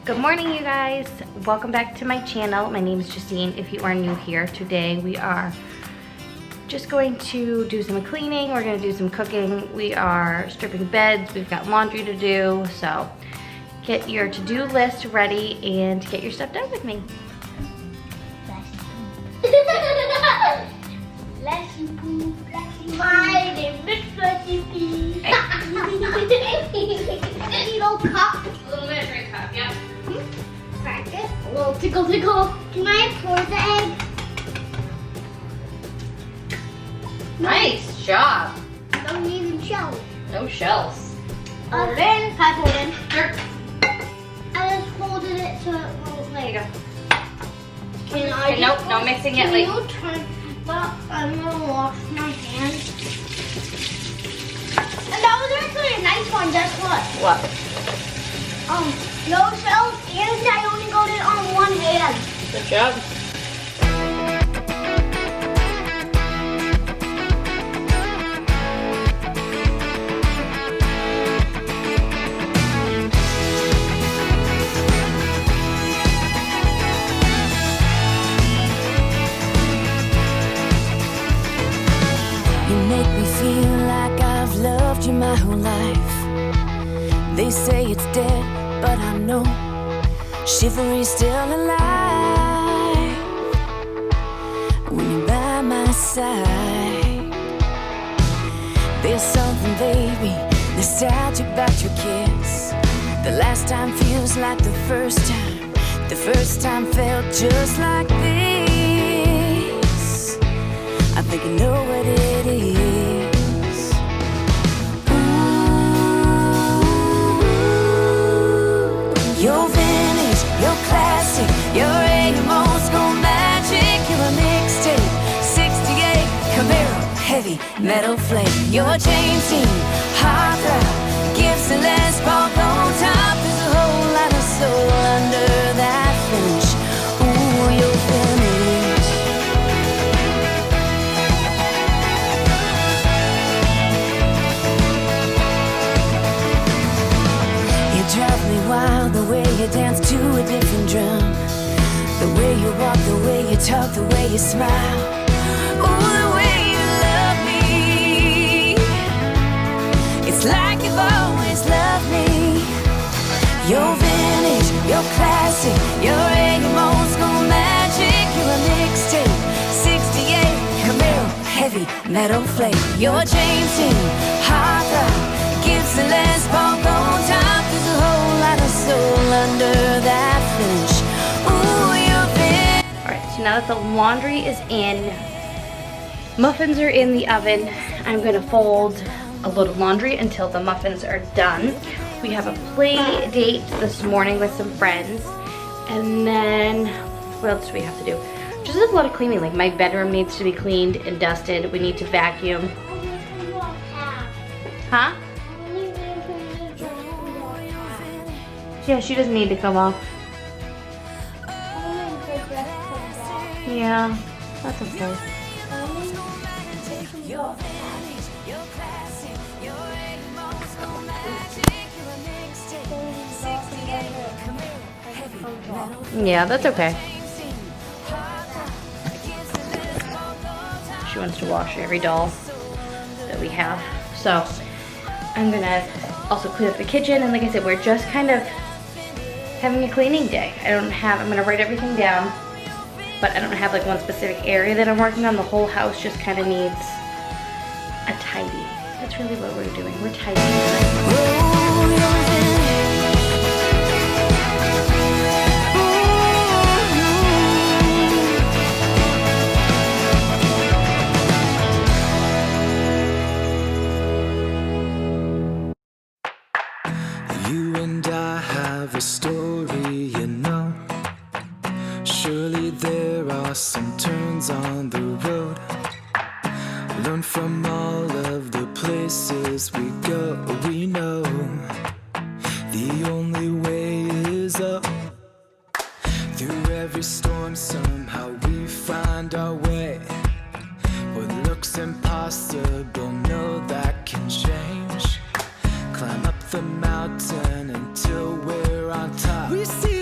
Good morning, you guys. Welcome back to my channel. My name is Justine. If you are new here, today we are just going to do some cleaning. We're going to do some cooking. We are stripping beds. We've got laundry to do. So get your to-do list ready and get your stuff done with me. My name is Fluffy. Little cup. A little bit of drink cup, yeah. Crack it. A little tickle tickle. Can I pour the egg? Nice job. Don't need the shells. No shells. Hold it in. Can I hold it in? Sure. I just folded it so it won't There you like. go. Can I Okay, nope, no mixing it. Can you turn? But I'm gonna wash my hands. And that was actually a nice one. Guess what? What? No shells, and I only got it on one hand. Good job. You make me feel like I've loved you my whole life. They say it's dead, but I know chivalry's still alive when you're by my side. There's something, baby, nostalgic about your kiss. The last time feels like the first time. The first time felt just like this. I think I know what it is. You're vintage, you're classic, you're old school magic. You're a mixtape, 68 Camaro, heavy metal flame. You're a James Dean, hard rock, Gibson Les Paul, on top. There's a whole lot of soul under that finish. Ooh, you're vintage. You drive me wild, the way you dance to a different drum. The way you walk, the way you talk, the way you smile. Ooh, the way you love me. It's like you've always loved me. You're vintage, you're classic, you're old school magic. You're a mixtape, 68 Camaro, heavy metal flame. You're James Dean, hard rock, Gibson Les Paul, on top. There's a whole lot of soul under that finish. Ooh, you're vintage. All right, so now that the laundry is in, muffins are in the oven, I'm gonna fold a load of laundry until the muffins are done. We have a play date this morning with some friends. And then, what else do we have to do? Just a lot of cleaning. Like, my bedroom needs to be cleaned and dusted. We need to vacuum. Huh? Yeah, she doesn't need to come off. Yeah, that's okay. You're vintage, you're classic, you're old school magic. You're a mixtape, 68 Camaro, heavy metal. Yeah, that's okay. She wants to wash every doll that we have. So I'm gonna also clean up the kitchen, and like I said, we're just kind of having a cleaning day. I'm gonna write everything down, but I don't have like one specific area that I'm working on. The whole house just kind of needs a tidy. That's really what we're doing. We're tidying. You and I have a story, you know. Surely there are some turns on the road. Learn from all of the places we go. We know the only way is up. Through every storm, somehow we find our way. What looks impossible, know that can change. Climb up the mountain until we're on top. We see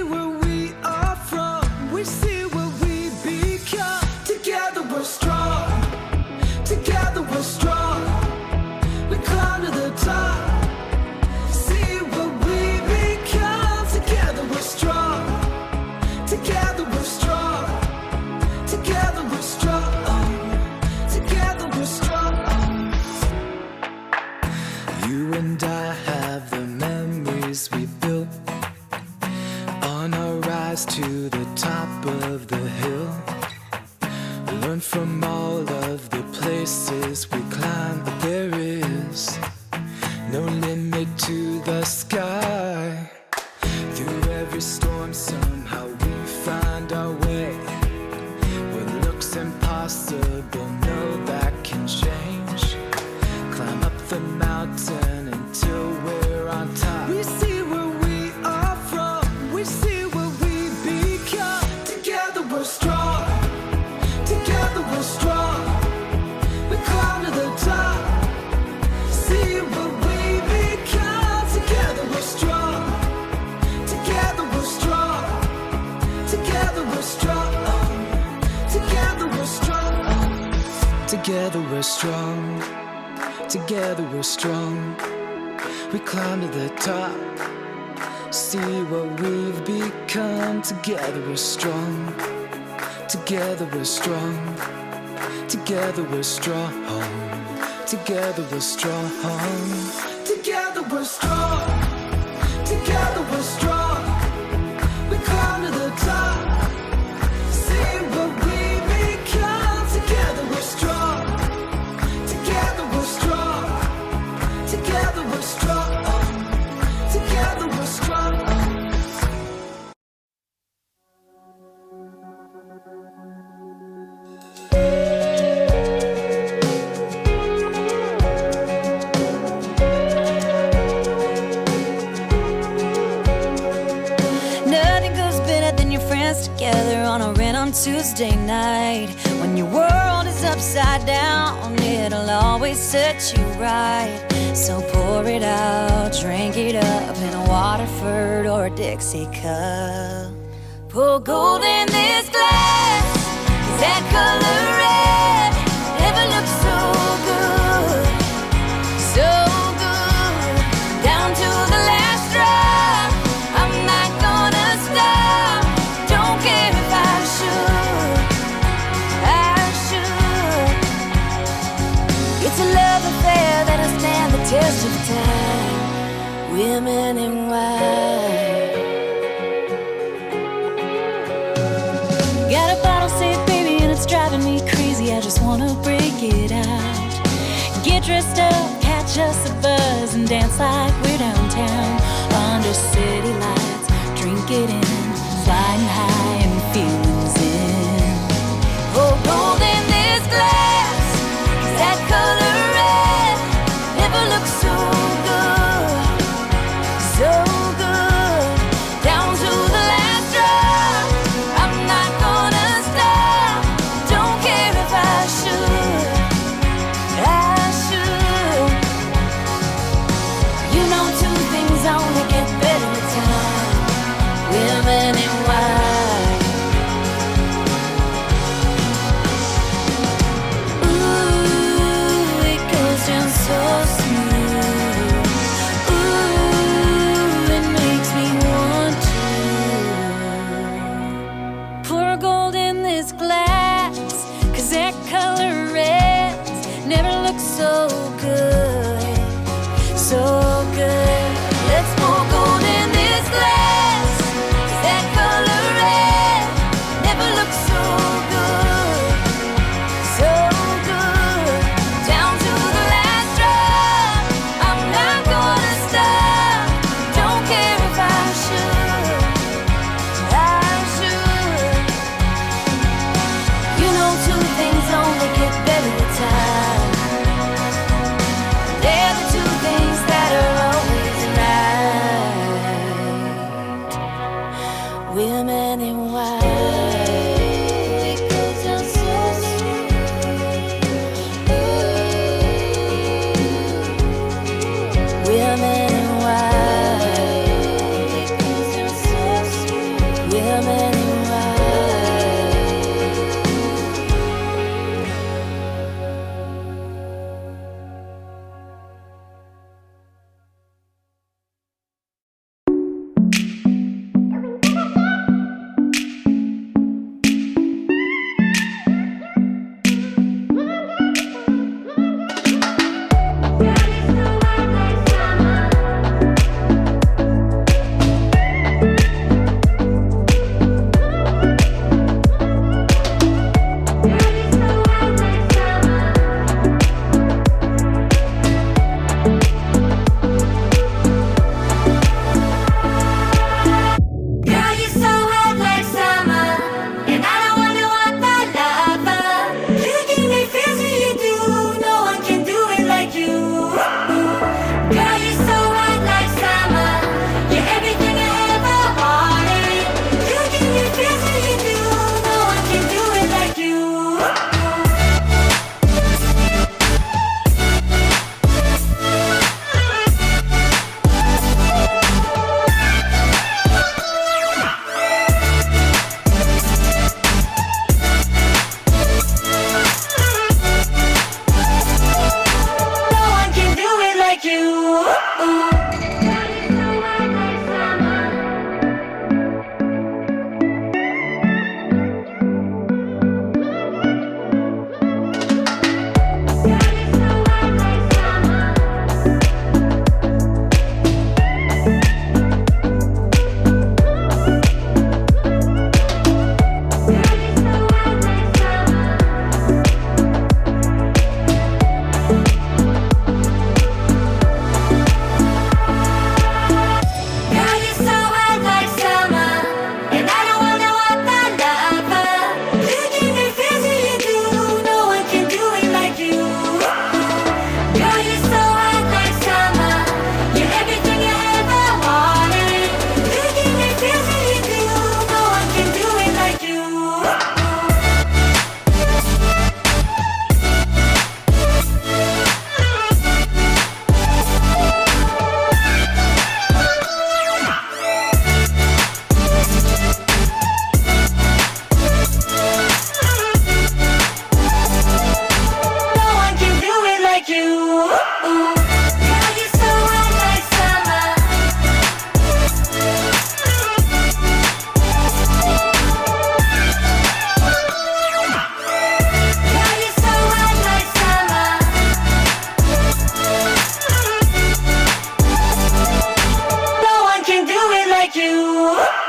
rise to the top of the hill. Learn from all of the places we climb, but there is no limit to the sky. Through every storm, somehow we find our way. What looks impossible, no, that can change. Climb up the mountain until we're on top. We see where we are from, we see where we become. Together we're strong, together we're strong. We climb to the top, see what we become. Together we're strong, together we're strong. Together we're strong, together we're strong. Together we're strong, together we're strong. We climb to the top, see what we've become. Together we're strong, together we're strong. Together we're strong, together we're strong. Together we're strong, together we're strong. We climb to the top, see what we become. Together we're strong, together we're strong. Together we're strong, together we're strong. Nothing goes better than your friends together on a random Tuesday night. When your world is upside down, it'll always set you right. So pour it out, drink it up in a Waterford or a Dixie cup. Pour gold in this glass, 'cause that color red never looks so good, so good. Down to the last drop, I'm not gonna stop. Don't care if I should, I should. It's a love affair that'll stand the test of time. Women in white. Got a bottle saved, baby, and it's driving me crazy. I just wanna break it out. Get dressed up, catch us a buzz, and dance like we're downtown. Under city lights, drink it in, flying high and feelings in. Oh, gold in this glass, 'cause that color red never looks so good, so good. Down to the last drop, I'm not gonna stop. Don't care if I should, I should. You know two things only get better with time. Women in white. Ooh, it goes down so smooth. Ooh, it makes me want to pour gold in this glass, 'cause that color red never looks so good, so good. Let's pour gold in this glass, 'cause that color red never looks so good, so good. Down to the last drop, I'm not gonna stop. Don't care if I should, I should. You know two things only get better with time. They're the two things that are always right. Women in white. It goes down so smooth. Women in white. It goes down so smooth. Women in white.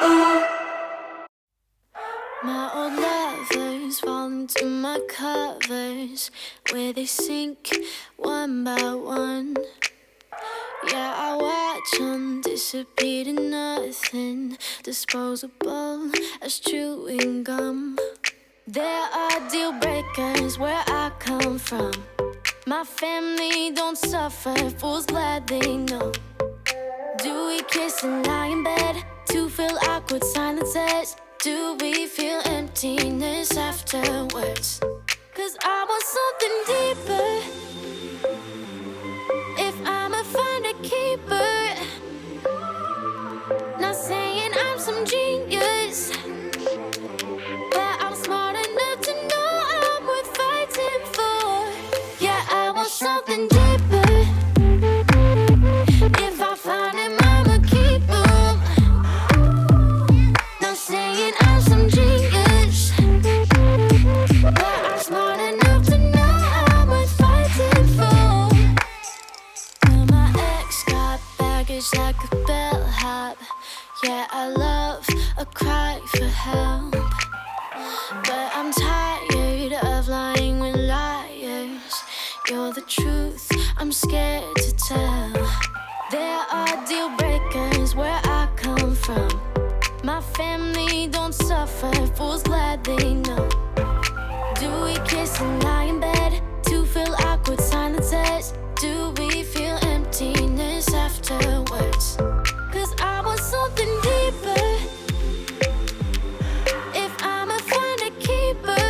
My old lovers fall into my covers, where they sink one by one. Yeah, I watch them disappear to nothing, disposable as chewing gum. There are deal breakers where I come from. My family don't suffer, fools glad they know. Do we kiss and lie in bed to fill awkward silences? Do we feel emptiness afterwards? 'Cause I want something deeper. If I'ma find a keeper, not saying I'm some genius, but I'm smart enough to know I'm worth fighting for. Yeah, I want something deeper. If I find him, I'ma keep him. Not saying I'm some genius, but I'm smart enough to know I'm worth fighting for. Well, my ex got baggage like a bellhop. Yeah, I love a cry for help, but I'm tired of lying with liars. You're the truth, I'm scared to tell. There are deal breakers where I come from. My family don't suffer, fools glad they know. Do we kiss and lie in bed to fill awkward silences? Do we feel emptiness afterwards? 'Cause I want something deeper. If I'ma find a keeper,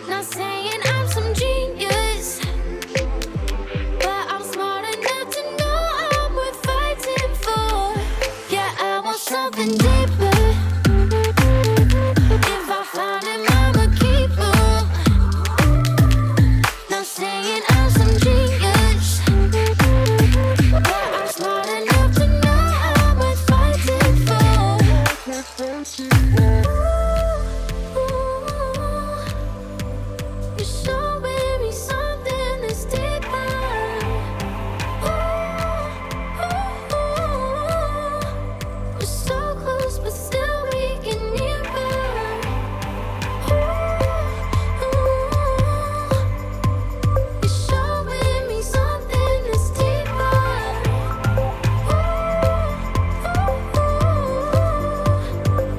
not saying I'm some genius, but I'm smart enough to know I'm worth fighting for. Yeah, I want something deeper. If I find him, I'ma keep him. Not saying I'm some genius, but I'm smart enough to know I'm worth fighting for. You're showing me something that's deeper. We're so close, but still we can nearer. You're showing me something that's deeper.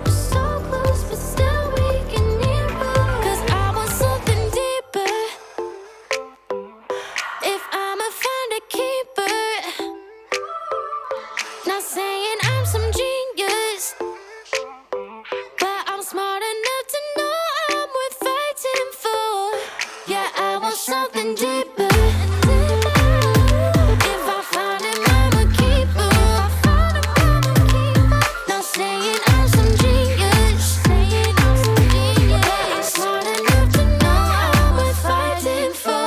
We're so close, but still we can nearer. 'Cause I want something deeper. If I'ma find a keeper, not saying I'm some genius, but I'm smart enough to know I'm worth fighting for. Yeah, I want something deeper. If I find him, I'ma keep him. Not saying I'm some genius, but smart enough to know I'm worth fighting for.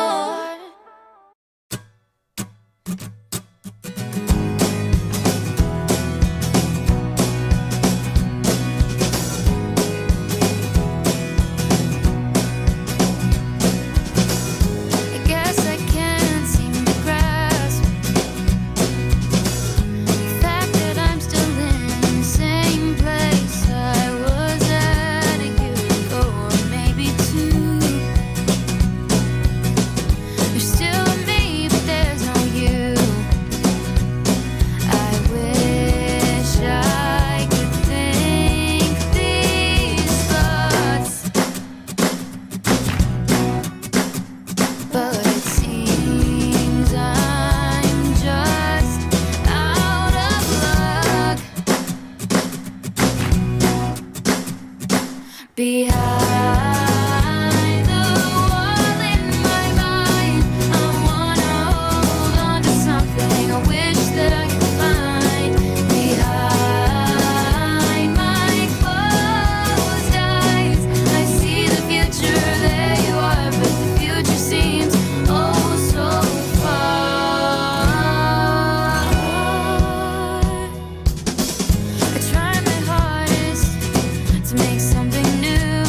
I guess I can't seem to grasp the fact that I'm still in the same place I was at a year ago, or maybe two. There's still a me, but there's no you. I wish I could think these thoughts, but it seems I'm just out of luck. Behind the wall in my mind, I wanna hold on to something I wish that I could find. Behind my closed eyes, I see the future, there you are, but the future seems oh so far. I try my hardest to make something new.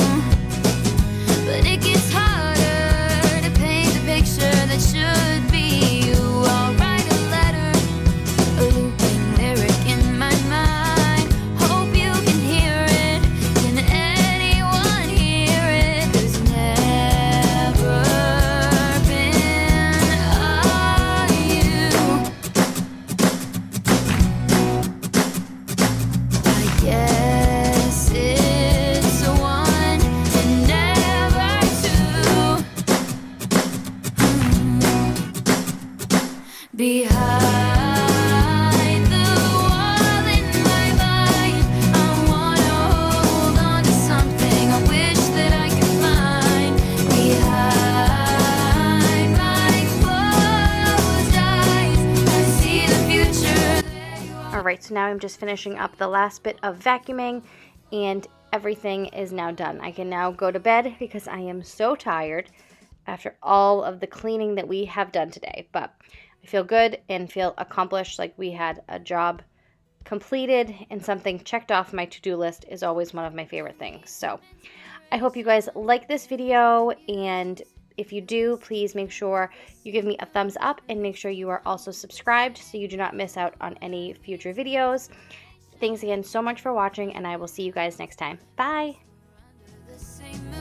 now I'm just finishing up the last bit of vacuuming, and everything is now done. I can now go to bed because I am so tired after all of the cleaning that we have done today. But I feel good and feel accomplished, like we had a job completed, and something checked off my to-do list is always one of my favorite things. So I hope you guys like this video, and if you do, please make sure you give me a thumbs up and make sure you are also subscribed so you do not miss out on any future videos. Thanks again so much for watching, and I will see you guys next time. Bye! The same